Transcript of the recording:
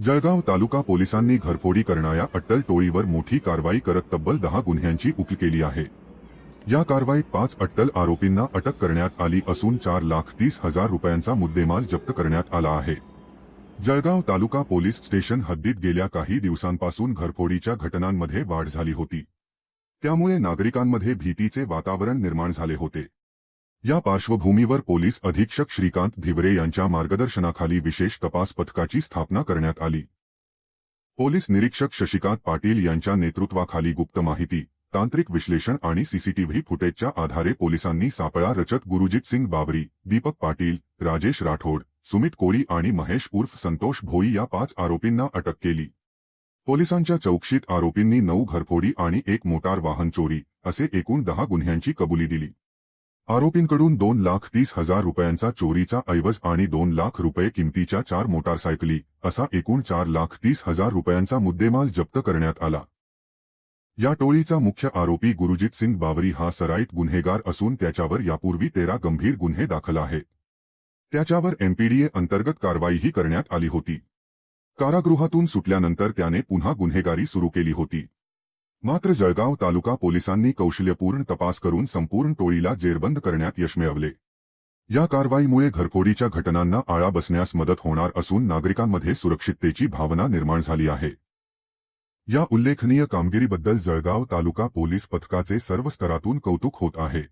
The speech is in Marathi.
जळगाव तालुका पोलिसांनी घरफोडी करणाऱ्या अट्टल टोळीवर मोठी कारवाई करत तब्बल 10 गुन्ह्यांची उकल केली आहे। या कारवाईत 5 अट्टल आरोपींना अटक करण्यात आली असून 4,30,000 रुपयांचा मुद्देमाल जप्त करण्यात आला आहे। जळगाव तालुका पोलीस स्टेशन हद्दीत गेल्या काही दिवसांपासून घरफोडीच्या घटनांमध्ये वाढ झाली होती। त्यामुळे नागरिकांमध्ये भीतीचे वातावरण निर्माण झाले होते। या पार्श्वभूमीवर पोलीस अधीक्षक श्रीकांत धिवरे यांच्या मार्गदर्शनाखाली विशेष तपास पथकाची स्थापना करण्यात आली। पोलीस निरीक्षक शशिकांत पाटील यांच्या नेतृत्वाखाली गुप्त माहिती, तांत्रिक विश्लेषण आणि सीसीटीव्ही फुटेजच्या आधारे पोलिसांनी सापळा रचत गुरुजीत सिंग बाबरी, दीपक पाटील, राजेश राठोड, सुमित कोळी आणि महेश उर्फ संतोष भोई या 5 आरोपींना अटक केली। पोलिसांच्या चौकशीत आरोपींनी 9 घरफोडी आणि 1 मोटार वाहन चोरी असे एकूण 10 गुन्ह्यांची कबुली दिली। आरोपींकडून 2,30,000 रुपयांचा चोरीचा ऐवज आणि 2 लाख रुपये किमतीच्या 4 मोटारसायकली असा एकूण 4,30,000 रुपयांचा मुद्देमाल जप्त करण्यात आला। या टोळीचा मुख्य आरोपी गुरुजीत सिंग बाबरी हा सराईत गुन्हेगार असून त्याच्यावर यापूर्वी 13 गंभीर गुन्हे दाखल आहेत। त्याच्यावर एमपीडीए अंतर्गत कारवाईही करण्यात आली होती। कारागृहातून सुटल्यानंतर त्याने पुन्हा गुन्हेगारी सुरू केली होती। मात्र जळगाव तालुका पोलिसांनी कौशल्यपूर्ण तपास करून संपूर्ण टोळीला जेरबंद करण्यात यश मिळवले। या कारवाईमुळे घरफोडीच्या घटनांना आळा बसण्यास मदत होणार असून नागरिकांमध्ये सुरक्षिततेची भावना निर्माण झाली आहे। या उल्लेखनीय कामगिरीबद्दल जळगाव तालुका पोलीस पथकाचे सर्व स्तरातून कौतुक होत आहे।